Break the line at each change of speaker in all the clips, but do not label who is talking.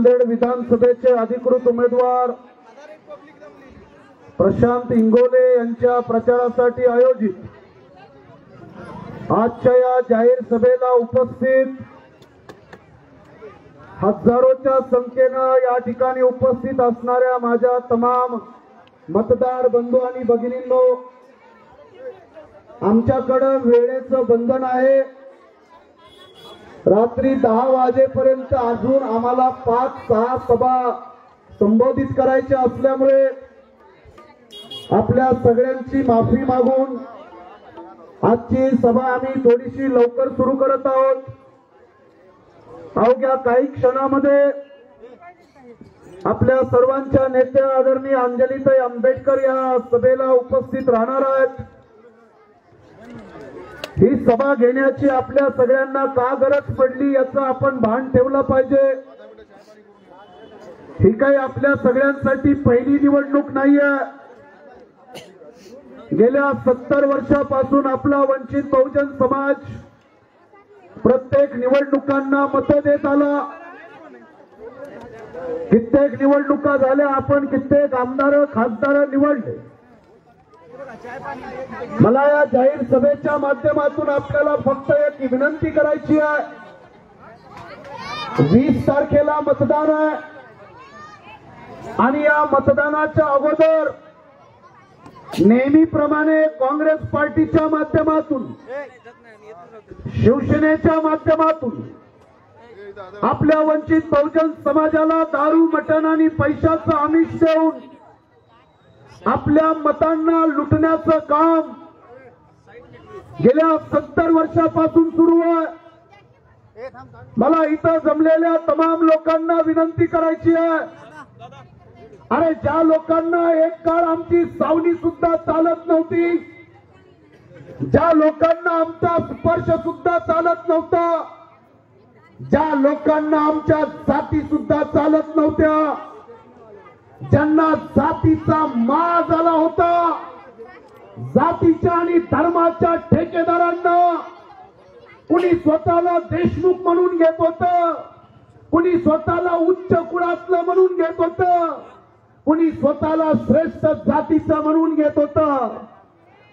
विधानसभेचे अधिकृत उमेदवार प्रशांत इंगोले यांच्या प्रचारासाठी आयोजित आजच्या या जाहीर सभेला उपस्थित हजारोच्या संख्येने या ठिकाणी उपस्थित असणाऱ्या माझ्या तमाम मतदार बंधू आणि भगिनींनो, आमच्याकडे वेळेचं बंधन आहे। रात्री 10 वाजेपर्यंत अजून आम्हाला 5-6 सभा संबोधित करायच्या असल्यामुळे आपल्या सगळ्यांची माफी मागून आजची सभा आम्ही थोडीशी लवकर सुरू करत आहोत। अवघ्या काही क्षणामध्ये आपल्या सर्वांच्या नेत्या आदरणीय अंजलीताई आंबेडकर या सभेला उपस्थित राहणार आहेत। ही सभा घेण्याची आपल्या सगळ्यांना का गरज पडली याचं आपण भान ठेवलं पाहिजे। ही काही आपल्या सगळ्यांसाठी पहिली निवडणूक नाहीये। गेल्या 70 वर्षापासून आपला वंचित बहुजन समाज प्रत्येक निवडणुकांना मत देत आला। कित्येक निवडणुका झाल्या, आपण कित्येक आमदार खासदार निवडले। मला या जाहीर सभेच्या माध्यमातून आपल्याला फक्त एक विनंती करायची आहे। 20 तारखेला मतदान आहे आणि या मतदानाच्या अगोदर नेहमीप्रमाणे काँग्रेस पार्टीच्या माध्यमातून, शिवसेनेच्या माध्यमातून आपल्या वंचित बहुजन समाजाला दारू, मटण आणि पैशाचं आमिष देऊन आपल्या मतांना लुटण्याचं काम गेल्या 70 वर्षापासून सुरू आहे। मला इथं जमलेल्या तमाम लोकांना विनंती करायची आहे, अरे ज्या लोकांना एक काळ आमची सावली सुद्धा चालत नव्हती, ज्या लोकांना आमचा स्पर्श सुद्धा चालत नव्हता, ज्या लोकांना आमच्या जाती सुद्धा चालत नव्हत्या, ज्यांना जातीचा माज आला होता, जातीच्या आणि धर्माच्या ठेकेदारांना कुणी स्वतःला देशमुख म्हणून घेत होतं, कुणी स्वतःला उच्च कुळातलं म्हणून घेत होतं, कुणी स्वतःला श्रेष्ठ जातीचं म्हणून घेत होतं।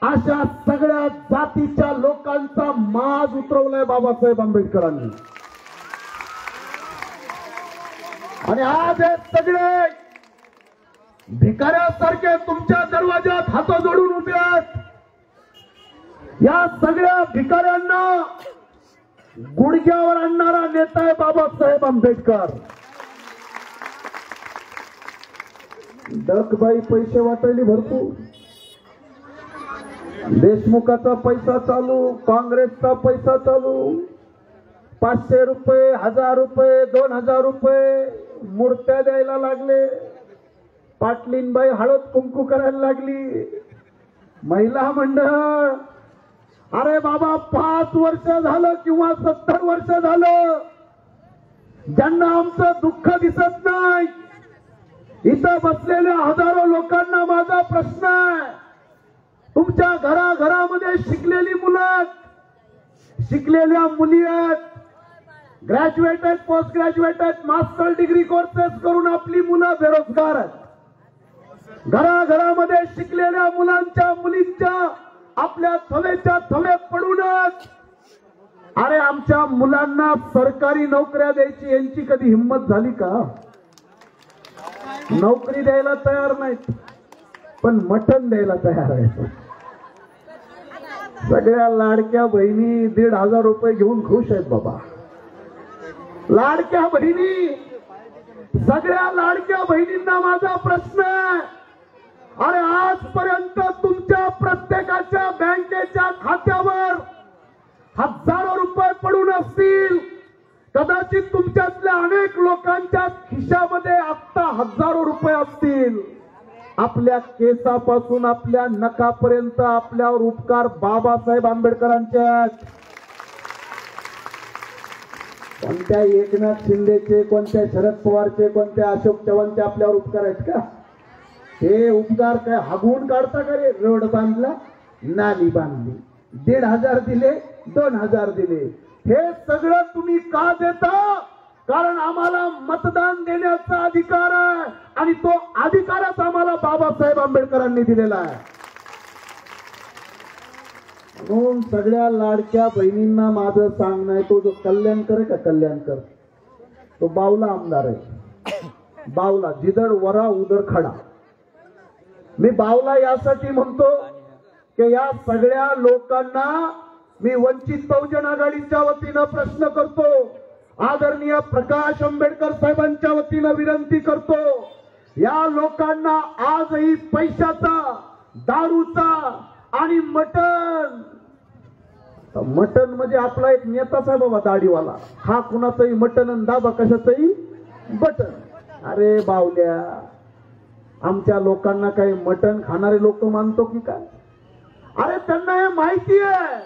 अशा सगळ्या जातीच्या लोकांचा माज उतरवलाय बाबासाहेब आंबेडकरांनी। आणि आज हे सगळे भिकाऱ्यासारखे तुमच्या दरवाजात हात जोडून उभे आहेत। या सगळ्या भिकाऱ्यांना गुडघ्यावर आणणारा नेता आहे बाबासाहेब आंबेडकर। डकबाई पैसे वाटायली भरपूर, देशमुखाचा पैसा चालू, काँग्रेसचा पैसा चालू, 500 रुपये, 1000 रुपये, 2000 रुपये मूर्त्या द्यायला लागले। पाटलीनबाई हळद कुंकू करायला लागली। महिला मंडळ, अरे बाबा 5 वर्ष झालं किंवा 70 वर्ष झालं ज्यांना आमचं दुःख दिसत नाही, इथं बसलेल्या हजारो लोकांना माझा प्रश्न आहे, तुमच्या घराघरामध्ये शिकलेली मुलं आहेत, शिकलेल्या मुली आहेत, ग्रॅज्युएट आहेत, पोस्ट ग्रॅज्युएट आहेत, मास्टर डिग्री कोर्सेस करून आपली मुलं बेरोजगार आहेत। घराघरामध्ये शिकलेल्या मुलांच्या मुलींच्या आपल्या थवेच्या थवे पडूनच अरे आमच्या मुलांना सरकारी नोकऱ्या द्यायची यांची कधी हिंमत झाली का? नोकरी द्यायला तयार नाहीत, पण मटण द्यायला तयार आहेत। सगळ्या लाडक्या बहिणी 1500 रुपये घेऊन खुश आहेत बाबा। लाडक्या बहिणी, सगळ्या लाडक्या बहिणींना माझा प्रश्न आहे, अरे आजपर्यंत तुमच्या प्रत्येकाच्या बँकेच्या खात्यावर हजारो रुपये पडून असतील, कदाचित तुमच्यातल्या अनेक लोकांच्या खिशामध्ये आता हजारो रुपये असतील। आपल्या केसापासून आपल्या नखापर्यंत आपल्यावर उपकार बाबासाहेब आंबेडकरांचे आहेत। कोणत्या एकनाथ शिंदेचे, कोणत्या शरद पवारचे, कोणत्या अशोक चव्हाणचे आपल्यावर उपकार आहेत का? हे उपकार काय हागवून काढता का रे? रोड बांधला, नाली बांधली, 1500 दिले, 2000 दिले, हे सगळं तुम्ही का देता? कारण आम्हाला मतदान देण्या बाबासाहेब आंबेडकरांनी दिलेला आहे. म्हणून सगळ्या लाडक्या बहिणींना माझं सांगणं आहे, तो जो कल्याणकर आहे का कल्याणकर, तो बावला आमदार आहे. बावला, जिधर वरा उधर खडा. मी बावला यासाठी म्हणतो की या सगळ्या लोकांना मी वंचित बहुजन आघाडीच्या वतीनं प्रश्न करतो, आदरणीय प्रकाश आंबेडकर साहेबांच्या वतीनं विनंती करतो, या लोकांना आजही पैशाचा, दारूचा आणि मटण म्हणजे आपला एक नेताच आहे बाबा दाढीवाला, हा कुणाचंही मटण आणि दाबा कशाचंही बटन. अरे बावल्या, आमच्या लोकांना काही मटण खाणारे लोक मानतो की काय? अरे त्यांना हे माहिती आहे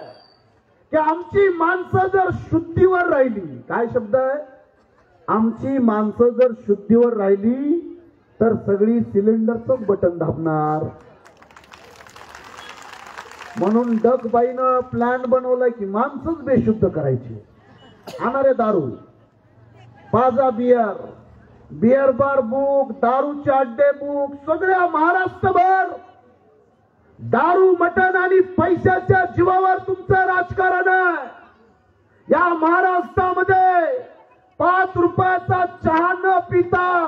की आमची माणसं जर शुद्धीवर राहिली, काय शब्द आहे, आमची माणसं जर शुद्धीवर राहिली तर सगळी सिलेंडरचं बटन दाबणार. म्हणून डगबाईनं प्लॅन बनवलाय की माणसंच बेशुद्ध करायची. आणणारे दारू, पाजा बियर, बियर बार बुक, दारूचे अड्डे बुक, सगळ्या महाराष्ट्रभर दारू, मटण आणि पैशाच्या जीवावर तुमचं राजकारण आहे. या महाराष्ट्रामध्ये 5 रुपयाचा चहा न पिता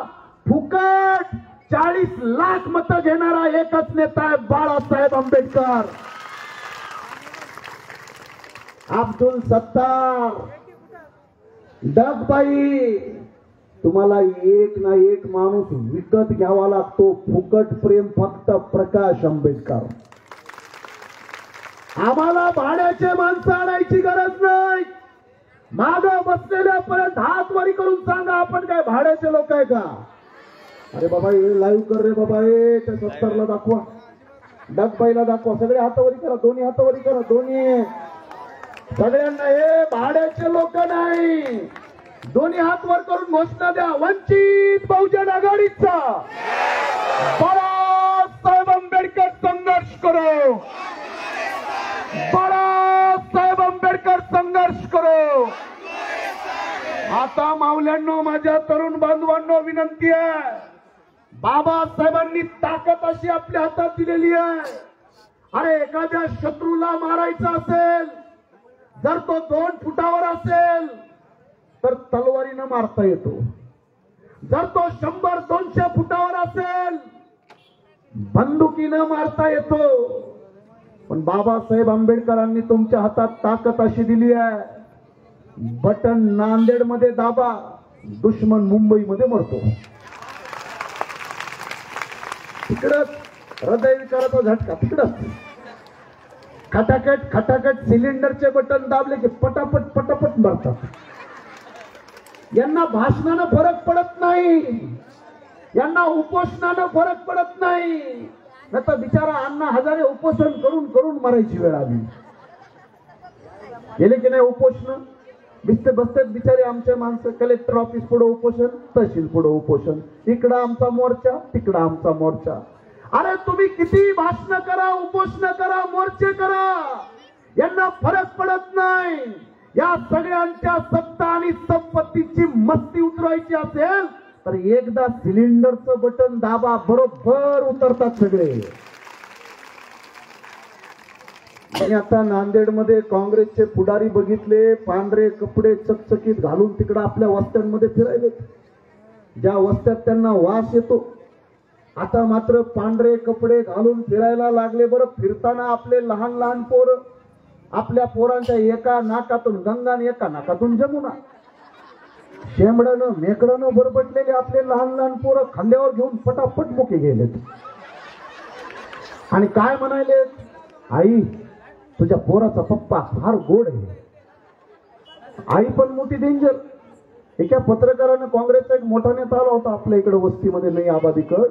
फुकट 40 लाख मतं घेणारा एकच नेता आहे, बाळासाहेब आंबेडकर. अब्दुल सत्तार, डगबाई, तुम्हाला एक ना एक माणूस विकत घ्यावा लागतो. फुकट प्रेम फक्त प्रकाश आंबेडकर. आम्हाला भाड्याचे माणसं आणायची गरज नाही. माग बसलेल्यापर्यंत हात वरी करून सांगा, आपण काय भाड्याचे लोक आहे का? अरे बाबा हे लाईव्ह कर रे बाबा, त्या सत्तरला दाखवा, डगबाईला दाखवा, सगळे हातावरी करा, दोन्ही हातावरी करा, दोन्ही सगळ्यांना. हे भाड्याचे लोक नाही. दोन्ही हात वर करून घोषणा द्या, वंचित बहुजन आघाडीचा बाळासाहेब आंबेडकर संघर्ष करो, बाळासाहेब आंबेडकर संघर्ष करो. आता मावल्यांनो, माझ्या तरुण बांधवांनो विनंती आहे, बाबासाहेबांनी ताकद अशी आपल्या हातात दिलेली आहे. अरे एखाद्या शत्रूला मारायचा असेल, जर तो 2 फुटावर असेल तर तलवारीनं मारता येतो. जर तो 100-200 फुटावर असेल बंदुकीनं मारता येतो. पण बाबासाहेब आंबेडकरांनी तुमच्या हातात ताकद अशी दिली आहे, बटन नांदेड मध्ये दाबा, दुश्मन मुंबईमध्ये मरतो. तिकडच हृदयविकाराचा झटका, तिकडच खटाखट खटाखट सिलेंडरचे बटन दाबले की पटापट पटापट मरतात. यांना भाषणानं फरक पडत नाही, यांना उपोषणानं फरक पडत नाही. आता बिचारा अण्णा हजारे उपोषण करून करून मरायची वेळ आली. गेले की नाही उपोषण, बसतात बिचारे आमचे माणसं. कलेक्टर ऑफिस पुढे उपोषण, तहसील पुढे उपोषण, इकडं आमचा मोर्चा, तिकडं आमचा मोर्चा. अरे तुम्ही किती भाषण करा, उपोषण करा, मोर्चे करा, यांना फरक पडत नाही. या सगळ्यांच्या सत्ता आणि संपत्तीची मस्ती उतरवायची असेल तर एकदा सिलेंडरचं बटन दाबा, बरोबर उतरतात सगळे. आणि आता नांदेडमध्ये काँग्रेसचे पुढारी बघितले, पांढरे कपडे चकचकीत घालून तिकडे आपल्या वस्त्यांमध्ये फिरायले. ज्या वस्त्यात त्यांना वास येतो, आता मात्र पांढरे कपडे घालून फिरायला लागले. बरं, फिरताना आपले लहान लहान पोरं, आपल्या पोरांच्या एका नाकातून गंगा आणि एका नाकातून जमुना, शेंबडनं मेकडनं बरबटलेले आपले लहान लहान पोरं खांद्यावर घेऊन पटापट मुके गेलेत. आणि काय म्हणाले, आई तुझ्या पोराचा पप्पा फार गोड आहे. आई पण मोठी डेंजर. एका पत्रकारानं, काँग्रेसचा एक मोठा नेता आला होता आपल्या इकडे वस्तीमध्ये, नाही आबादीकड,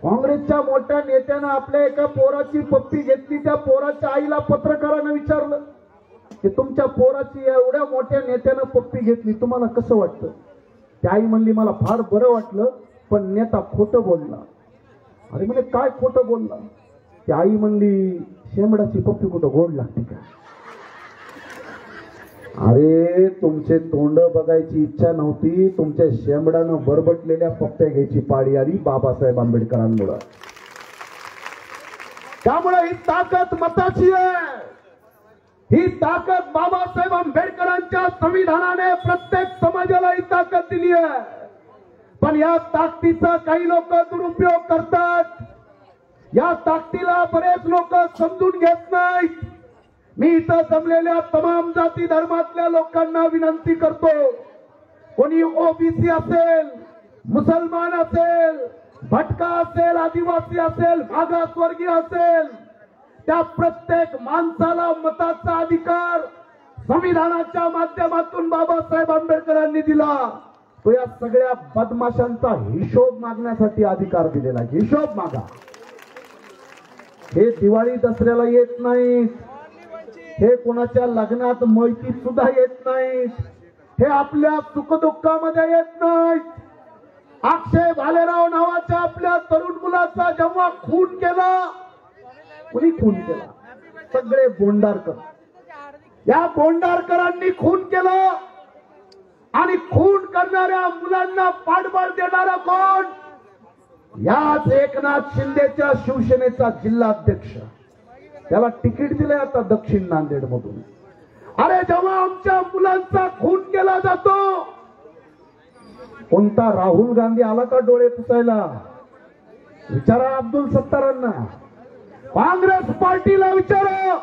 काँग्रेसच्या मोठ्या नेत्यानं आपल्या एका पोराची पप्पी घेतली. त्या पोराच्या आईला पत्रकारानं विचारलं की तुमच्या पोराची एवढ्या मोठ्या नेत्यानं पप्पी घेतली, तुम्हाला कसं वाटतं? त्या आई म्हणली, मला फार बरं वाटलं, पण नेता खोटं बोलला. अरे म्हणे काय खोटं बोलला? त्या आई म्हणली, शेंबडाची पप्पी कुठं गोड लागते का? अरे तुमचे तोंड बघायची इच्छा नव्हती, तुमच्या शेंबडानं बरबटलेल्या पप्प्या घ्यायची पाळी आली बाबासाहेब आंबेडकरांमुळे. त्यामुळे ही ताकद मताची आहे. ही ताकद बाबासाहेब आंबेडकरांच्या संविधानाने प्रत्येक समाजाला ही ताकद दिली आहे. पण या ताकदीचा काही लोक दुरुपयोग करतात. या ताकदीला बरेच लोक समजून घेत नाहीत. मी इथं जमलेल्या तमाम जाती धर्मातल्या लोकांना विनंती करतो, कोणी ओबीसी असेल, मुसलमान असेल, भटका असेल, आदिवासी असेल, मागासवर्गीय असेल, त्या प्रत्येक माणसाला मताचा अधिकार संविधानाच्या माध्यमातून बाबासाहेब आंबेडकरांनी दिला. तो या सगळ्या बदमाशांचा हिशोब मागण्यासाठी अधिकार दिलेला. हिशोब मागा. हे दिवाळी दसऱ्याला येत नाहीत. हे कोणाच्या लग्नात मैत्रीत सुद्धा येत नाहीत. हे आपल्या सुखदुःखामध्ये येत नाहीत. अक्षय भालेराव नावाच्या आपल्या तरुण मुलाचा जेव्हा खून केला, कुणी खून केला? सगळे बोंडारकर. या बोंडारकरांनी खून केलं. आणि खून करणाऱ्या मुलांना पाठबळ देणारा कोण? याच एकनाथ शिंदेच्या शिवसेनेचा जिल्हाध्यक्ष. त्याला तिकीट दिलंय आता दक्षिण नांदेड मधून. अरे जेव्हा आमच्या मुलांचा खून केला जातो, कोणता राहुल गांधी आला का डोळे पुसायला? विचारा अब्दुल सत्तारांना. काँग्रेस पार्टीला विचारा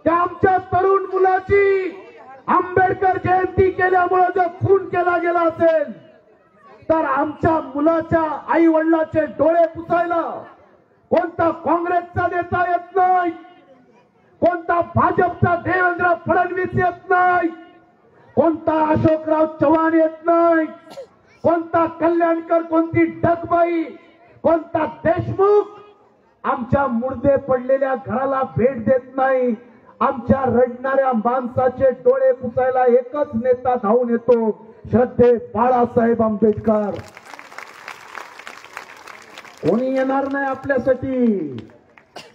की आमच्या तरुण मुलाची आंबेडकर जयंती केल्यामुळे जर खून केला गेला असेल तर आमच्या मुलाच्या आई वडिलांचे डोळे पुसायला कोणता काँग्रेसचा नेता येत नाही, कोणता भाजपचा देवेंद्र फडणवीस येत नाही, कोणता अशोकराव चव्हाण येत नाही, कोणता कल्याणकर, कोणती डगबाई, कोणता देशमुख आमच्या मुर्दे पडलेल्या घराला भेट देत नाही. आमच्या रडणाऱ्या माणसाचे डोळे पुसायला एकच नेता धावून येतो, श्रद्धे बाळासाहेब आंबेडकर. कोणी येणार नाही आपल्यासाठी.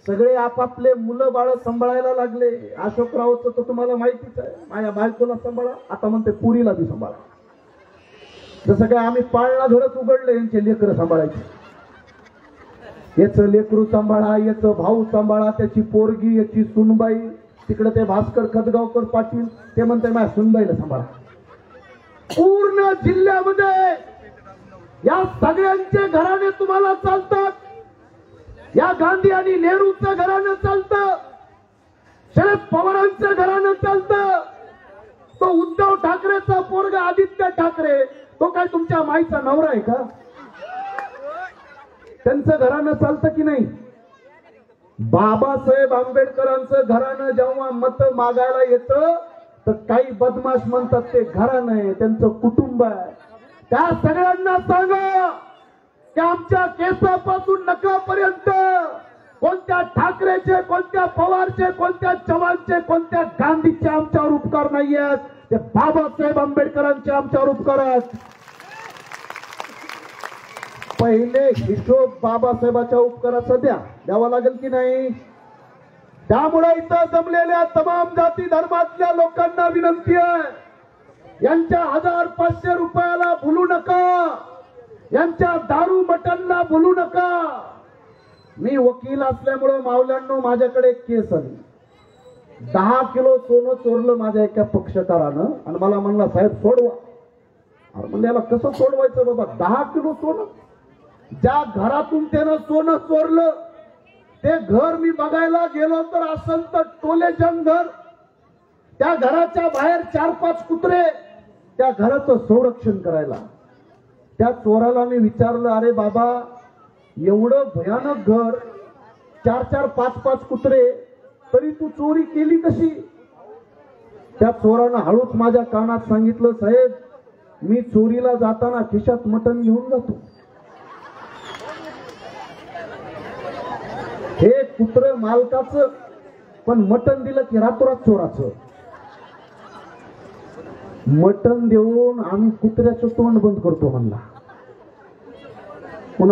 सगळे आपापले मुलं बाळ सांभाळायला लागले. अशोकरावचं तर तुम्हाला माहितीच आहे. माझ्या बायकोला सांभाळा, आता म्हणते पुरीला बी सांभाळा. जसं काय आम्ही पाळणा घरच उघडले यांचे लेकरं सांभाळायचे. याचं लेकरू सांभाळा, याचं भाऊ सांभाळा, त्याची पोरगी, याची सुनबाई. तिकडे ते भास्कर खदगावकर पाटील ते म्हणते माझ्या सुनबाईला सांभाळा. पूर्ण जिल्ह्यामध्ये या सगळ्यांचे घराणे तुम्हाला चालतात. या गांधी आणि नेहरूचं घराणं चालतं, शरद पवारांचं घराणं चालतं. तो उद्धव ठाकरेचा पोरगा आदित्य ठाकरे, तो काय तुमच्या माईचा नवरा आहे का? त्यांचं घराणं चालतं की नाही? बाबासाहेब आंबेडकरांचं घराणं जेव्हा मत मागायला येतं तर काही बदमाश म्हणतात ते घराणं आहे, त्यांचं कुटुंब आहे. त्या सगळ्यांना सांगा की आमच्या केसापासून नखापर्यंत कोणत्या ठाकरेचे, कोणत्या पवारचे, कोणत्या चव्हाणचे, कोणत्या गांधीचे आमच्यावर उपकार नाही आहेत. ते बाबासाहेब आंबेडकरांचे आमच्यावर उपकार आहेत. पहिले हिशोब बाबासाहेबाच्या उपकाराचा द्यावा लागेल की नाही? त्यामुळे इथं जमलेल्या तमाम जाती धर्मातल्या लोकांना विनंती आहे, यांच्या 1000-500 रुपयाला भुलू नका. यांच्या दारू मटनला भुलू नका. मी वकील असल्यामुळे मावल्यांनो माझ्याकडे एक केस आली. 10 किलो सोनं चोरलं माझ्या एका पक्षकारानं आणि मला म्हणला साहेब सोडवा. अरे म्हणलं याला कसं सोडवायचं बाबा? 10 किलो सोनं. ज्या घरातून त्यानं सोनं चोरलं ते घर मी बघायला गेलो तर असंत टोले जंगल. त्या घराच्या बाहेर 4-5 कुत्रे त्या घराचं संरक्षण करायला. त्या चोराला मी विचारलं, अरे बाबा एवढं भयानक घर, 4-4, 5-5 कुत्रे, तरी तू चोरी केली कशी? त्या चोरानं हळूच माझ्या कानात सांगितलं, साहेब मी चोरीला जाताना खिशात मटण घेऊन जातो. हे कुत्र मालकाचं, पण मटण दिलं की रातोरात चोराचं. मटण देऊन आम्ही कुत्र्याचं तोंड बंद करतो म्हणला.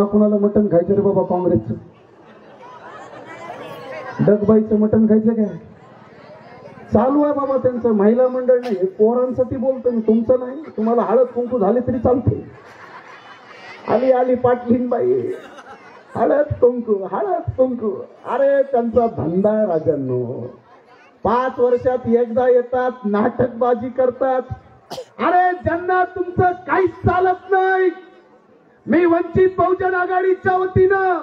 कुणाला मटण खायचं रे बाबा? काँग्रेसचं डगबाईचं मटण खायचं काय? चालू आहे बाबा त्यांचं महिला मंडळ. नाही पोरांसाठी बोलतो मी, तुमचं नाही. तुम्हाला हळद कुंकू झाले तरी चालते. आली पाटलीन बाई, हळद कुंकू. अरे त्यांचा धंदा आहे राजांनो. 5 वर्षात एकदा येतात, नाटकबाजी करतात. अरे ज्यांना तुमचं काहीच चालत नाही, मी वंचित बहुजन आघाडीच्या वतीनं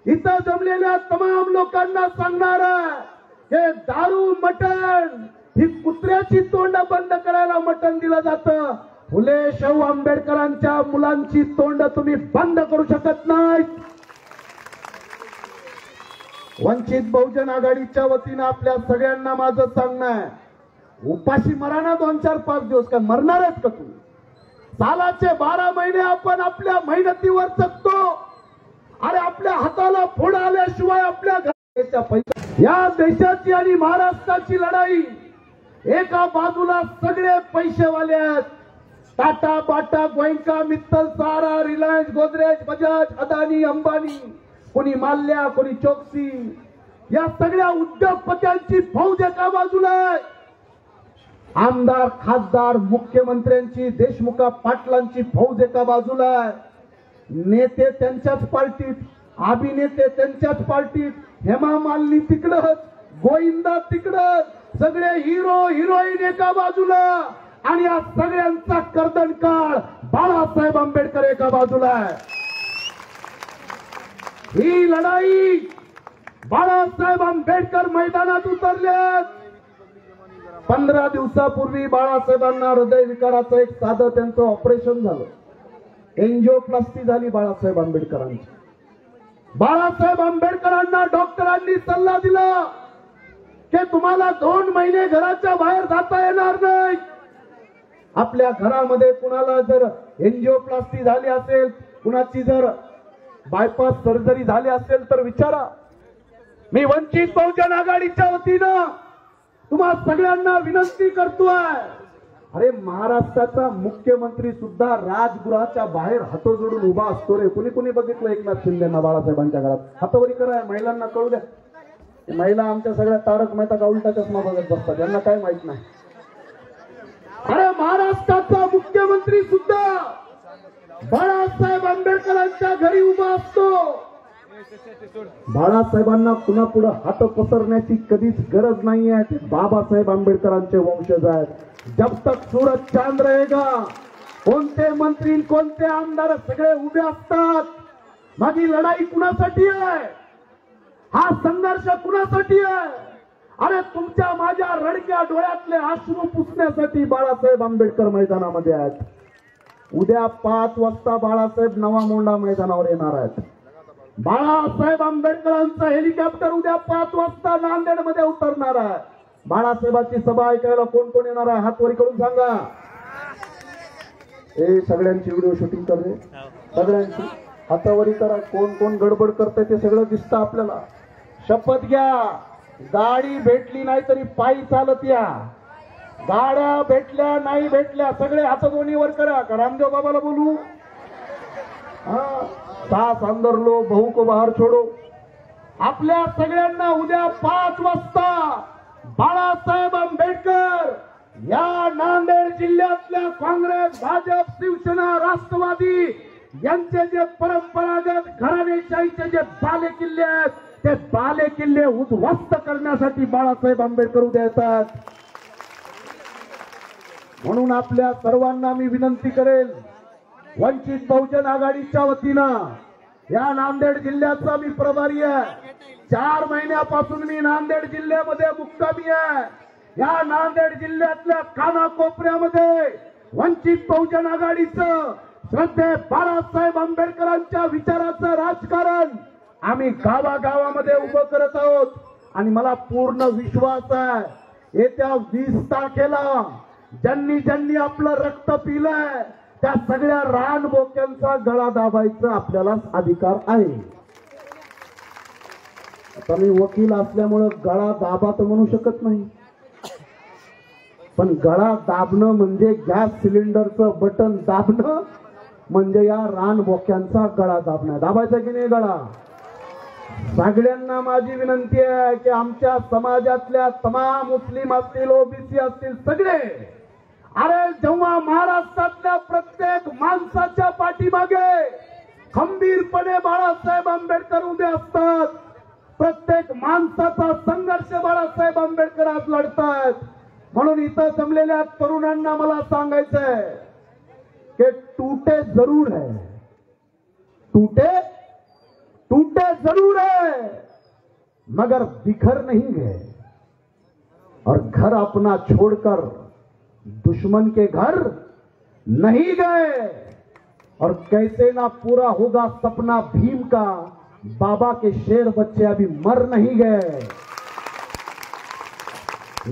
इथं जमलेल्या तमाम लोकांना सांगणार हे दारू मटण ही कुत्र्याची तोंड बंद करायला मटण दिलं जातं. फुले शाहू आंबेडकरांच्या मुलांची तोंड तुम्ही बंद करू शकत नाही. वंचित बहुजन आघाडीच्या वतीनं आपल्या सगळ्यांना माझं सांगणं आहे, उपाशी मरा ना 2-4-5 दिवस. काय मरणार आहेत का तुम्ही? सालाचे 12 महिने आपण आपल्या मेहनतीवर जगतो. अरे आपल्या हाताला फोड आल्याशिवाय आपल्या घराच्या पैसा. या देशाची आणि महाराष्ट्राची लढाई, एका बाजूला सगळे पैसेवाले आहेत. टाटा, बाटा, गोयंका, मित्तल, सहारा, रिलायन्स, गोदरेज, बजाज, अदानी, अंबानी, कोणी माल्या, कोणी चोक्सी, या सगळ्या उद्योगपत्यांची फौज एका बाजूला आहे. आमदार, खासदार, मुख्यमंत्र्यांची, देशमुखा पाटलांची फौज एका बाजूला आहे. नेते त्यांच्याच पार्टीत, अभिनेते त्यांच्याच पार्टीत, हेमा मालिनी तिकडच, गोविंदा तिकडच, सगळे हिरो हिरोईन एका बाजूला, आणि या सगळ्यांचा कर्दनकाळ बाळासाहेब आंबेडकर एका बाजूला आहे. ही लढाई बाळासाहेब आंबेडकर मैदानात उतरले. 15 दिवसापूर्वी बाळासाहेबांना हृदयविकाराचं एक साधं त्यांचं ऑपरेशन झालं. एंजिओप्लास्टी झाली बाळासाहेब आंबेडकरांची. बाळासाहेब आंबेडकरांना डॉक्टरांनी सल्ला दिला की तुम्हाला 2 महिने घराच्या बाहेर जाता येणार नाही. आपल्या घरामध्ये कुणाला जर एंजिओप्लास्टी झाली असेल, कुणाची जर बायपास सर्जरी झाली असेल तर विचारा. मी वंचित बहुजन आघाडीच्या वतीनं तुम्हा सगळ्यांना विनंती करतोय, अरे महाराष्ट्राचा मुख्यमंत्री सुद्धा राजगृहाच्या बाहेर हात जोडून उभा असतो रे. कुणी कुणी बघितलं एकनाथ शिंदेना बाळासाहेबांच्या घरात? हातावरी करा, महिलांना कळू द्या. महिला आमच्या सगळ्या तारक मेहता का उलटा चष्मा बघत बसतात, यांना काय माहित नाही. अरे महाराष्ट्राचा मुख्यमंत्री सुद्धा बाळासाहेब आंबेडकरांच्या घरी उभा असतो. बाळासाहेबांना कुणापुढे हात पसरण्याची कधीच गरज नाहीये. ते बाबासाहेब आंबेडकरांचे वंशज आहेत. जब तक सूरज चांद रहेगा, कोणते मंत्री, कोणते आमदार सगळे उभे असतात. माझी लढाई कुणासाठी आहे? हा संघर्ष कुणासाठी आहे? अरे तुमच्या माझ्या रडक्या डोळ्यातले अश्रू पुसण्यासाठी बाळासाहेब आंबेडकर मैदानामध्ये आहेत. उद्या 5 वाजता बाळासाहेब नवा मोंढा मैदानावर येणार आहेत. बाळासाहेब आंबेडकरांचं हेलिकॉप्टर उद्या 5 वाजता नांदेड मध्ये उतरणार आहे. बाळासाहेबांची सभा ऐकायला कोण कोण येणार आहे? हात वर करून सांगा. हे सगळ्यांची व्हिडिओ शूटिंग करते, सगळ्यांची हातावरी करा. कोण कोण गडबड करते ते सगळं दिसतं आपल्याला. शपथ घ्या, गाडी भेटली नाही तरी पायी चालत या. गाड्या भेटल्या नाही भेटल्या सगळे हात दोन्ही वर करा. का रामदेव बाबाला बोलू? सास अंदर लो, बहू को बाहेर छोडो. आपल्या सगळ्यांना उद्या 5 वाजता बाळासाहेब आंबेडकर या नांदेड जिल्ह्यातल्या काँग्रेस, भाजप, शिवसेना, राष्ट्रवादी यांचे जे परंपरागत घराणेशाहीचे जे बाले किल्ले आहेत, ते बाले किल्ले उद्ध्वस्त करण्यासाठी बाळासाहेब आंबेडकर उद्या येतात. म्हणून आपल्या सर्वांना मी विनंती करेल, वंचित बहुजन आघाडीच्या वतीनं या नांदेड जिल्ह्याचा मी प्रभारी आहे. 4 महिन्यापासून मी नांदेड जिल्ह्यामध्ये मुक्कामी आहे. या नांदेड जिल्ह्यातल्या कानाकोपऱ्यामध्ये वंचित बहुजन आघाडीचं श्रद्धे बाळासाहेब आंबेडकरांच्या विचाराचं राजकारण आम्ही गावागावामध्ये उभं करत आहोत. आणि मला पूर्ण विश्वास आहे, येत्या 20 तारखेला ज्यांनी ज्यांनी आपलं रक्त पिलंय त्या सगळ्या रानबोक्यांचा गळा दाबायचा आपल्याला अधिकार आहे. आता मी वकील असल्यामुळे गळा दाबा तर म्हणू शकत नाही, पण गळा दाबणं म्हणजे गॅस सिलेंडरचं बटन दाबणं म्हणजे या रानबोक्यांचा गळा दाबणं. दाबायचा की नाही गळा? सगळ्यांना माझी विनंती आहे की आमच्या समाजातल्या तमाम मुस्लिम असतील, ओबीसी असतील, सगळे, अरे जेव्हा महाराष्ट्रातल्या प्रत्येक माणसाच्या पाठीमागे खंबीरपणे बाळासाहेब आंबेडकर उभे असतात. प्रत्येक माणसाचा संघर्ष बाळासाहेब आंबेडकर आज लढतात. म्हणून इथं जमलेल्या तरुणांना मला सांगायचंय कि टूटे जरूर है, टूटे टूटे जरूर है, मगर बिखर नहीं गए. और घर अपना छोड़कर दुश्मन के घर नहीं गए. और कैसे ना पूरा होगा सपना भीम का, बाबा के शेर बच्चे अभी मर नहीं गए.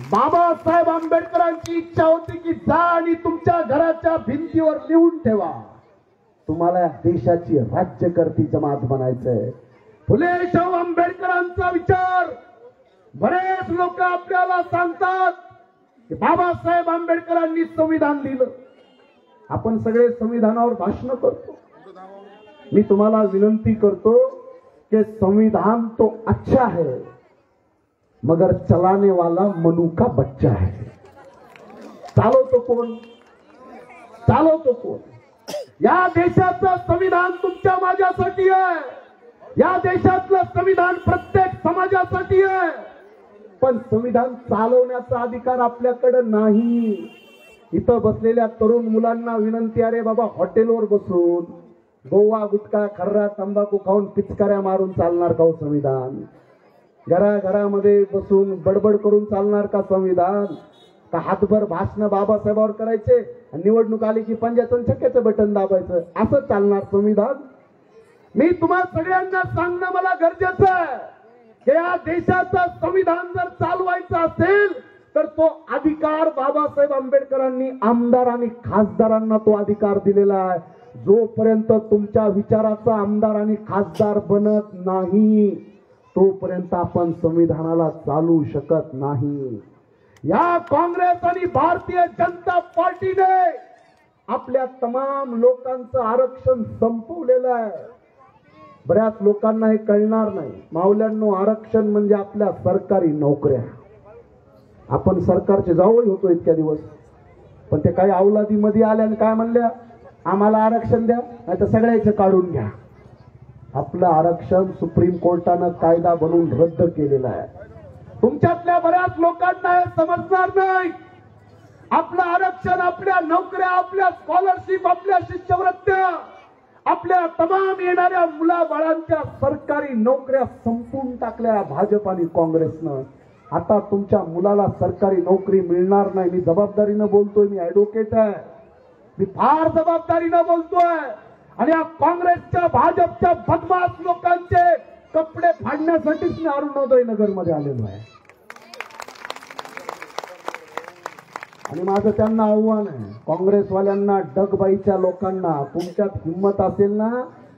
बाबासाहेब आंबेडकरांची इच्छा होती की जा आणि तुमच्या घराच्या भिंतीवर लिहून ठेवा, तुम्हाला या देशाची राज्यकर्ती जमात बनायचंय. फुले शाहू आंबेडकरांचा विचार बरेच लोक आपल्याला सांगतात की बाबासाहेब आंबेडकरांनी संविधान दिलं. आपण सगळे संविधानावर भाषण करतो. मी तुम्हाला विनंती करतो कि संविधान तो अच्छा है, मगर चलाने वाला मनु का बच्चा है. चालवतो कोण, चालवतो कोण? या देशाचं संविधान तुमच्या माझ्यासाठी आहे. या देशातलं संविधान प्रत्येक समाजासाठी आहे. पण संविधान चालवण्याचा अधिकार आपल्याकडे नाही. इथं बसलेल्या तरुण मुलांना विनंती, अरे बाबा हॉटेलवर बसून गोवा गुटखा खर्रा तंबाखू खाऊन पिचकाऱ्या मारून चालणार का हो संविधान? घराघरामध्ये बसून बडबड करून चालणार का संविधान? का हातभर भाषण बाबासाहेबांवर करायचे आणि निवडणूक आली की पंजाचं छक्क्याचं बटन दाबायचं, असं चालणार संविधान? मी तुम्हा सगळ्यांना सांगणं मला गरजेचं आहे की या देशाचं संविधान जर चालवायचं असेल तर तो अधिकार बाबासाहेब आंबेडकरांनी आमदार आणि खासदारांना तो अधिकार दिलेला आहे. जोपर्यंत तुमच्या विचाराचा आमदार आणि खासदार बनत नाही तोपर्यंत आपण संविधानाला चालवू शकत नाही. या काँग्रेस आणि भारतीय जनता पार्टीने आपल्या तमाम लोकांचं आरक्षण संपवलेलं आहे. बऱ्याच लोकांना हे कळणार नाही. मावल्यांनो, आरक्षण म्हणजे आपल्या सरकारी नोकऱ्या. आपण सरकारचे जावई होतो इतक्या दिवस, पण ते काही अवलादीमध्ये आल्या आणि काय म्हणल्या, आम्हाला आरक्षण द्या नाही तर सगळ्याचं काढून घ्या. आपलं आरक्षण सुप्रीम कोर्टानं कायदा बनवून रद्द केलेला आहे. तुमच्यातल्या बऱ्याच लोकांना हे समजणार नाही. आपलं आरक्षण, आपल्या नोकऱ्या, आपल्या स्कॉलरशिप, आपल्या शिष्यवृत्त्या, आपल्या तमाम येणाऱ्या मुलाबाळांच्या सरकारी नोकऱ्या संपून टाकल्या भाजप आणि काँग्रेसनं. आता तुमच्या मुलाला सरकारी नोकरी मिळणार नाही. मी जबाबदारीनं बोलतोय, मी ऍडव्होकेट आहे, मी फार जबाबदारीनं बोलतोय. आणि या काँग्रेसच्या भाजपच्या बदमाश लोकांचे कपडे फाडण्यासाठीच मी अरुणोदय नगर मध्ये आलेलो आहे. आणि माझं त्यांना आव्हान आहे, काँग्रेसवाल्यांना, डगबाईच्या लोकांना, तुमच्यात हिंमत असेल ना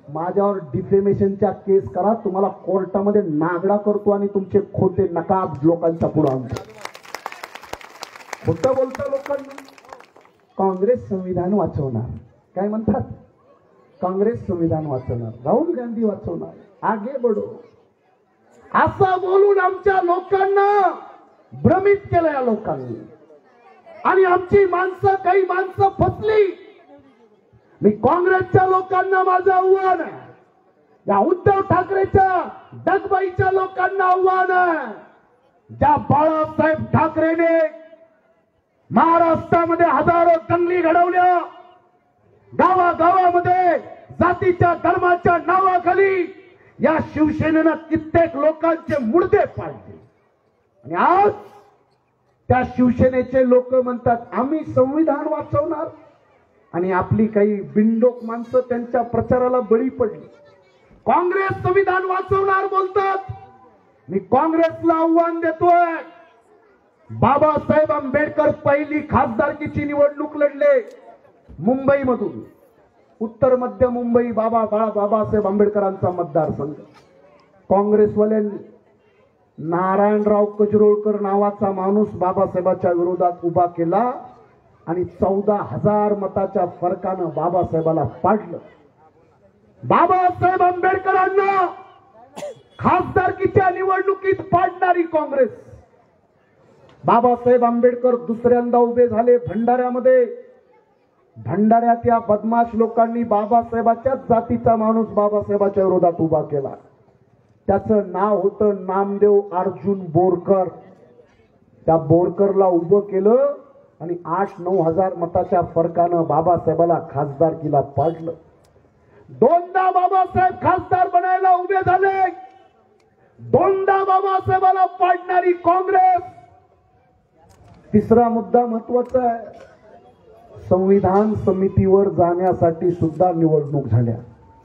माझ्यावर डिफेमेशनच्या केस करा. तुम्हाला कोर्टामध्ये नागडा करतो आणि तुमचे खोटे नकाब लोकांच्या पुढे आणतो. खोटं बोलता लोकांना. काँग्रेस संविधान वाचवणार, काय म्हणतात, काँग्रेस संविधान वाचवणार, राहुल गांधी वाचवणार, आगे बढो, असं बोलून आमच्या लोकांना भ्रमित केलं या लोकांनी. आणि आमची माणसं, काही माणसं फसली. मी काँग्रेसच्या लोकांना माझं आव्हान आहे, या उद्धव ठाकरेच्या डगबाईच्या लोकांना आव्हान आहे, ज्या बाळासाहेब ठाकरेने महाराष्ट्रामध्ये हजारो दंगली घडवल्या, गावागावामध्ये जातीच्या धर्माच्या नावाखाली या शिवसेनेनं कित्येक लोकांचे मुर्दे पाडले. आणि आज त्या शिवसेनेचे लोक म्हणतात आम्ही संविधान वाचवणार, आणि आपली काही बिनडोक माणसं त्यांच्या प्रचाराला बळी पडली. काँग्रेस संविधान वाचवणार बोलतात. मी काँग्रेसला आव्हान देतोय, बाबासाहेब आंबेडकर पहिली खासदारकीची निवडणूक लढले मुंबईमधून, उत्तर मध्य मुंबई, बाबासाहेब आंबेडकरांचा मतदारसंघ. काँग्रेसवाल्यांनी नारायणराव कजरोळकर नावाचा माणूस बाबासाहेबांच्या विरोधात उभा केला आणि 14,000 मताच्या फरकानं बाबासाहेबाला पाडलं. बाबासाहेब आंबेडकरांना खासदारकीच्या निवडणुकीत पाडणारी काँग्रेस. बाबासाहेब आंबेडकर दुसऱ्यांदा उभे झाले भंडाऱ्यामध्ये. भंडाऱ्यात या बदमाश लोकांनी बाबासाहेबाच्याच जातीचा माणूस बाबासाहेबाच्या विरोधात उभा केला. त्याचं नाव होतं नामदेव अर्जुन बोरकर. त्या बोरकरला उभं केलं आणि 8-9 हजार मताच्या फरकानं बाबासाहेबाला खासदारकीला पाडलं. दोनदा बाबासाहेब खासदार बनायला उभे झाले. दोनदा बाबासाहेबाला पाडणारी काँग्रेस. तिसरा मुद्दा महत्वाचा आहे. संविधान समितीवर जाण्यासाठी सुद्धा निवडणूक झाल्या.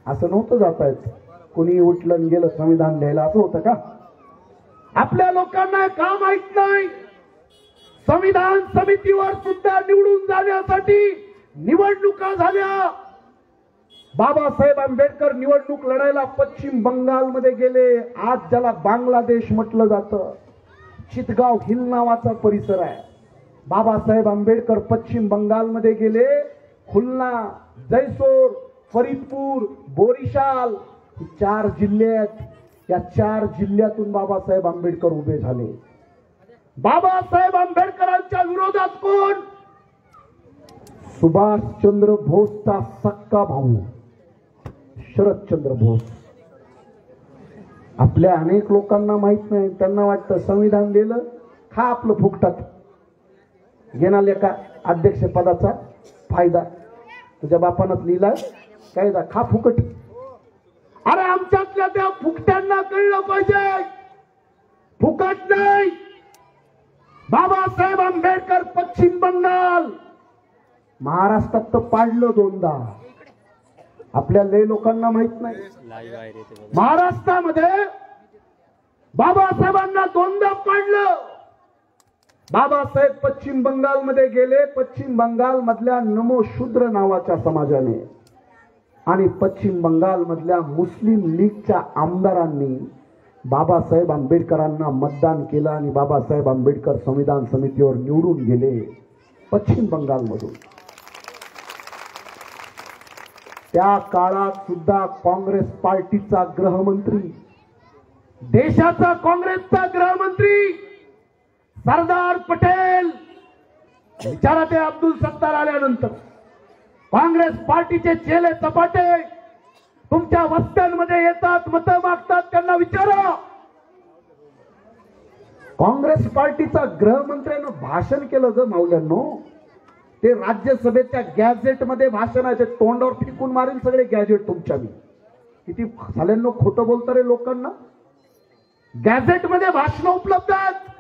असं नव्हतं जाता येत, कोणी उठलं आणि गेलं संविधान लिहायला, असं होतं का? आपल्या लोकांना का माहित नाही, संविधान समितीवर सुद्धा निवडून जाण्यासाठी निवडणुका झाल्या. बाबासाहेब आंबेडकर निवडणूक लढायला पश्चिम बंगालमध्ये गेले. आज ज्याला बांगलादेश म्हटलं जातं, चितगाव हिल नावाचा परिसर आहे. बाबासाहेब आंबेडकर पश्चिम बंगालमध्ये गेले. खुलना, जैसोर, फरीदपूर, बोरीशाल 4 जिल्हे आहेत. या 4 जिल्ह्यातून बाबासाहेब आंबेडकर उभे झाले. बाबासाहेब आंबेडकरांच्या विरोधात कोण? सुभाषचंद्र बोसचा सक्का भाऊ शरदचंद्र बोस. आपल्या अनेक लोकांना माहित नाही. त्यांना वाटतं संविधान दिलं, खा आपलं फुकटात, घेणार एका अध्यक्षपदाचा फायदा. तुझ्या बापानंच लिहिलाय कायदा, खा फुकट. अरे आमच्यातल्या त्या फुकट्यांना कळलं पाहिजे, फुकट नाही. बाबासाहेब आंबेडकर पश्चिम बंगाल, महाराष्ट्रात तर पाडलं 2दा. आपल्या लय लोकांना माहित नाही. महाराष्ट्रामध्ये बाबासाहेबांना 2दा पाडलं. बाबासाहेब पश्चिम बंगालमध्ये गेले. पश्चिम बंगाल मधल्या नमो शूद्र नावाच्या समाजाने आणि पश्चिम बंगाल मधल्या मुस्लिम लीगच्या आमदारांनी बाबासाहेब आंबेडकरांना मतदान केलं आणि बाबासाहेब आंबेडकर संविधान समितीवर निवडून गेले पश्चिम बंगालमधून. त्या काळात सुद्धा काँग्रेस पार्टीचा गृहमंत्री, देशाचा काँग्रेसचा गृहमंत्री सरदार पटेल, विचारा ते अब्दुल सत्तार आल्यानंतर काँग्रेस पार्टीचे चेले चपाटे तुमच्या वस्त्यांमध्ये येतात, मतं मागतात, त्यांना विचारा. काँग्रेस पार्टीचा गृहमंत्र्यानं भाषण केलं ग मावल्यांनो. ते राज्यसभेच्या गॅझेटमध्ये भाषण आहे, ते तोंडावर फेकून मारेल सगळे गॅझेट तुमच्या. मी किती झाल्यांनो खोटं बोलता रे लोकांना. गॅझेटमध्ये भाषण उपलब्ध आहेत.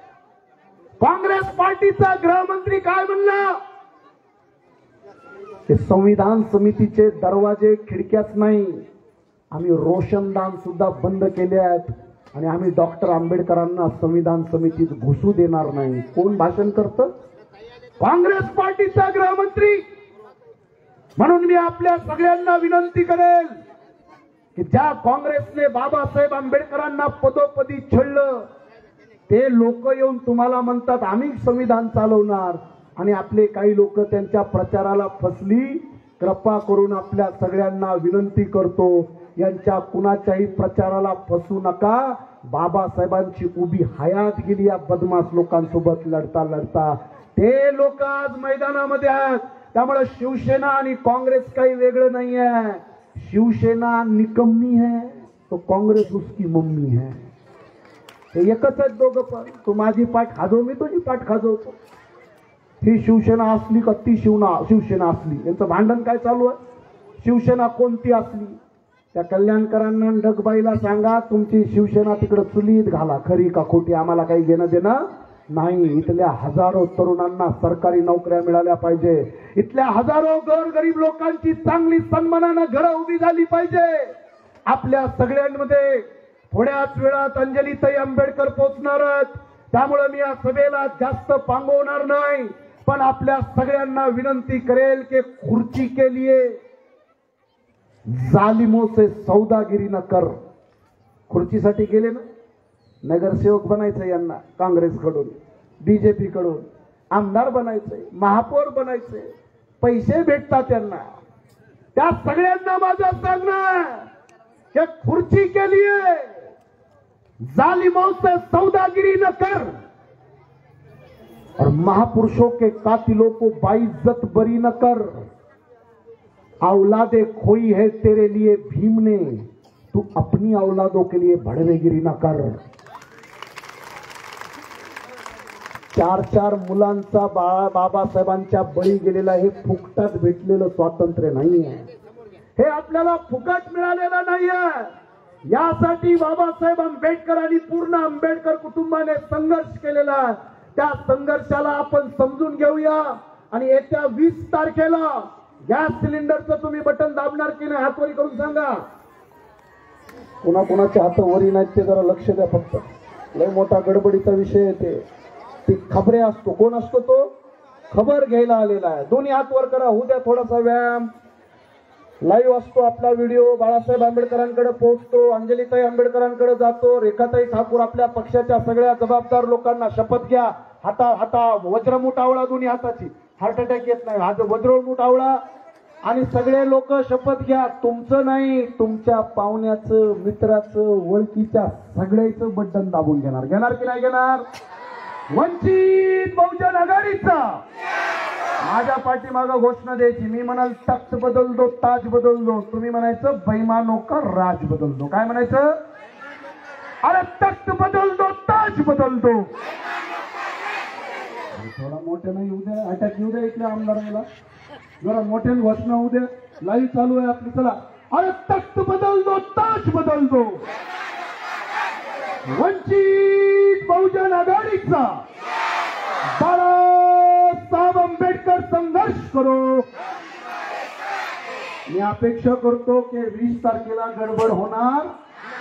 काँग्रेस पार्टीचा गृहमंत्री काय म्हणला? ते संविधान समितीचे दरवाजे खिडक्याच नाही, आम्ही रोशनदान सुद्धा बंद केले आहेत आणि आम्ही डॉक्टर आंबेडकरांना संविधान समितीत घुसू देणार नाही. कोण भाषण करतं? काँग्रेस पार्टीचा गृहमंत्री. म्हणून मी आपल्या सगळ्यांना विनंती करेल की ज्या काँग्रेसने बाबासाहेब आंबेडकरांना पदोपदी छळलं, ते लोक येऊन तुम्हाला म्हणतात आम्ही संविधान चालवणार, आणि आपले काही लोक त्यांच्या प्रचाराला फसली. कृपा करून आपल्या सगळ्यांना विनंती करतो, यांच्या कुणाच्याही प्रचाराला फसू नका. बाबासाहेबांची उभी हयात गेली या बदमाश लोकांसोबत लढता लढता. ते लोक आज मैदानामध्ये आहेत. त्यामुळे शिवसेना आणि काँग्रेस काही वेगळं नाही आहे. शिवसेना निकम्मी है तो काँग्रेस उसकी मम्मी है. हे एकच आहेत दोघं पण. तू माझी पाठ खाजव, मी तुझी पाठ खाजवतो. ही शिवसेना असली का ती शिवसेना असली, यांचं भांडण काय चालू आहे? शिवसेना कोणती असली? त्या कल्याणकरांना ढगबाईला सांगा तुमची शिवसेना तिकडे चुलीत घाला, खरी का खोटी आम्हाला काही घेणं देणं नाही. इथल्या हजारो तरुणांना सरकारी नोकऱ्या मिळाल्या पाहिजे. इथल्या हजारो गोरगरीब लोकांची चांगली सन्मानानं घरं उभी झाली पाहिजे. आपल्या सगळ्यांमध्ये थोड्याच वेळात अंजलीताई आंबेडकर पोहोचणार आहेत. त्यामुळे मी या सभेला जास्त पांगवणार नाही, पण आपल्या सगळ्यांना विनंती करेल की खुर्ची के लिए जालिमों से सौदागिरी न कर. खुर्चीसाठी गेले ना, नगरसेवक बनायचं यांना, काँग्रेसकडून बीजेपी कडून आमदार बनायचंय, महापौर बनायचंय, पैसे भेटतात त्यांना. त्या सगळ्यांना माझं सांगणं की खुर्ची के लिए जालिमों से सौदागिरी न कर और महापुरुषों के कातिलों को बाइज्जत बरी न कर. औलादे खोई है तेरे लिए भीम ने, तू अपनी औलादों के लिए भडवेगिरी न कर. 4 मुलांचा बाबासाहेबांच्या बळी गेलेला हे फुकटात भेटलेलं स्वातंत्र्य नाहीये. हे आपल्याला फुकट मिळालेलं नाहीये. यासाठी बाबासाहेब आंबेडकरांनी पूर्ण आंबेडकर कुटुंबाने संघर्ष केलेला आहे. त्या संघर्षाला आपण समजून घेऊया आणि येत्या 20 तारखेला गॅस सिलेंडरचं तुम्ही बटन दाबणार की नाही हातवरी करून सांगा. कोणाकोणाच्या हात वरी नाहीत ते जरा लक्ष द्या. फक्त लय मोठा गडबडीचा विषय येते. ती खबरे असतो. कोण असतो तो? खबर घ्यायला आलेला आहे. दोन्ही हात वर करा. होऊ द्या थोडासा व्यायाम. लाईव्ह असतो आपला व्हिडिओ. बाळासाहेब आंबेडकरांकडे पोहोचतो. अंजलीताई आंबेडकरांकडे जातो. रेखाताई ठाकूर आपल्या पक्षाच्या सगळ्या जबाबदार लोकांना शपथ घ्या. हाता वज्रमूठ आवळा दोन्ही हाताची. हार्ट अटॅक येत नाही. हात वज्रमूठ आवळा आणि सगळे लोक शपथ घ्या. तुमचं नाही, तुमच्या पाहुण्याचं, मित्राचं, ओळखीच्या सगळ्याचं बटन दाबून घेणार. घेणार की नाही घेणार? वंचित बहुजन आघाडीचा माझ्या पाठीमागं घोषणा द्यायची. मी म्हणाल तख्त बदल दो, ताज बदल दो. तुम्ही म्हणायचं बैमानो का राज बदल दो. काय म्हणायचं? अरे तख्त बदल दो, ताज बदल दो. थोडा मोठ्यानं येऊ द्या. अटॅक येऊ द्या इथल्या आमदाराला. जरा मोठ्यानं घोषणा होऊ द्या. लाईव्ह चालू आहे आपली. चला. अरे तख्त बदल दो, ताज बदल दो. वंचित बहुजन आघाडीचा बाळासाहेब आंबेडकर संघर्ष करो. मी अपेक्षा करतो की 20 तारखेला गडबड होणार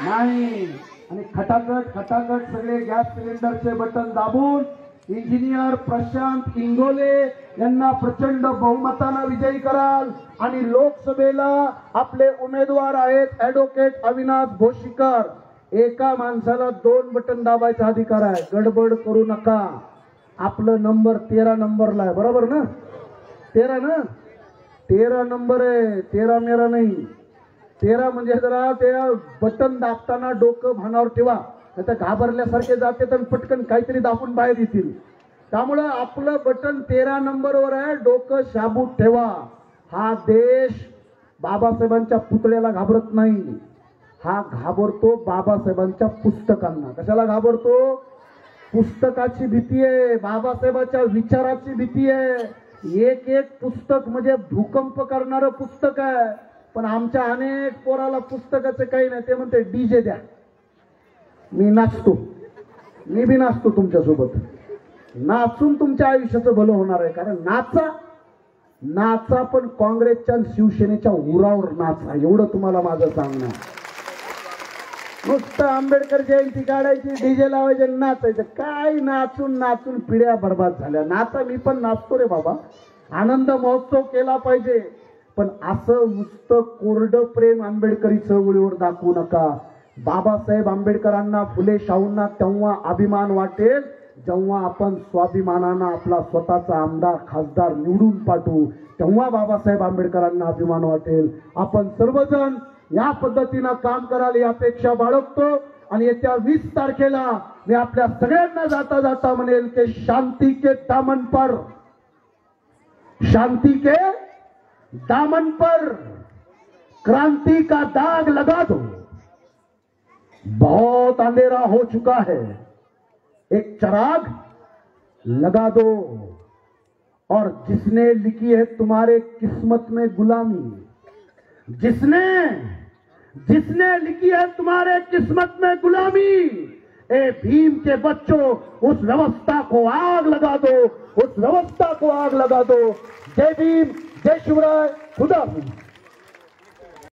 नाही आणि खटाखट सगळे गॅस सिलेंडरचे बटन दाबून इंजिनियर प्रशांत इंगोले यांना प्रचंड बहुमतानं विजयी कराल. आणि लोकसभेला आपले उमेदवार आहेत ऍडव्होकेट अविनाश भोशीकर. एका माणसाला 2 बटन दाबायचा अधिकार आहे. गडबड करू नका. आपलं नंबर 13 नंबरला आहे. बरोबर ना? 13 ना? 13 नंबर आहे. 13 मेरा नाही. 13 म्हणजे जरा ते बटन दाबताना डोकं भानावर ठेवा. नाही तर घाबरल्यासारखे जाते तर पटकन काहीतरी दाबून बाहेर येतील. त्यामुळं आपलं बटन 13 नंबरवर आहे. डोकं शाबूत ठेवा. हा देश बाबासाहेबांच्या पुतळ्याला घाबरत नाही. हा घाबरतो बाबासाहेबांच्या पुस्तकांना. कशाला घाबरतो? पुस्तकाची भीती आहे. बाबासाहेबांच्या विचाराची भीती आहे. एक पुस्तक म्हणजे भूकंप करणारं पुस्तक आहे. पण आमच्या अनेक पोराला पुस्तकाचं काही नाही. ते म्हणते डीजे द्या. मी नाचतो. मी बी नाचतो तुमच्यासोबत. नाचून तुमच्या आयुष्याचं भलं होणार आहे. कारण नाचा पण काँग्रेसच्या शिवसेनेच्या उरावर नाचा. एवढं तुम्हाला माझं सांगणं. नुसतं आंबेडकर जयंती काढायची, डीजे लावायचे, नाचायचं. काय नाचून पिढ्या बर्बाद झाल्या. नाचा मी पण नाचतो रे बाबा. आनंद महोत्सव केला पाहिजे. पण असं नुसतं कोरडं प्रेम आंबेडकरी चळवळीवर दाखवू नका. बाबासाहेब आंबेडकरांना, फुले शाहूंना तेव्हा अभिमान वाटेल जेव्हा आपण स्वाभिमानानं आपला स्वतःचा आमदार खासदार निवडून पाठवू. तेव्हा बाबासाहेब आंबेडकरांना अभिमान वाटेल. आपण सर्वजण या पद्धतीनं काम कराल ही अपेक्षा बाळगतो. आणि येत्या 20 तारखेला मी आपल्या सगळ्यांना जाता जाता म्हणेल की शांती के दामन पर, शांती के दामन पर क्रांति का दाग लगा दो. बहुत अंधेरा हो चुका है, एक चिराग लगा दो. और जिसने लिखी है तुम्हारे किस्मत में गुलामी, जिसने लिखी है तुम्हारे किस्मत में गुलामी, ए भीम के बच्चों उस व्यवस्था को आग लगा दो, उस व्यवस्था को आग लगा दो. जय भीम, जय शिवराय, खुदा हाफिज.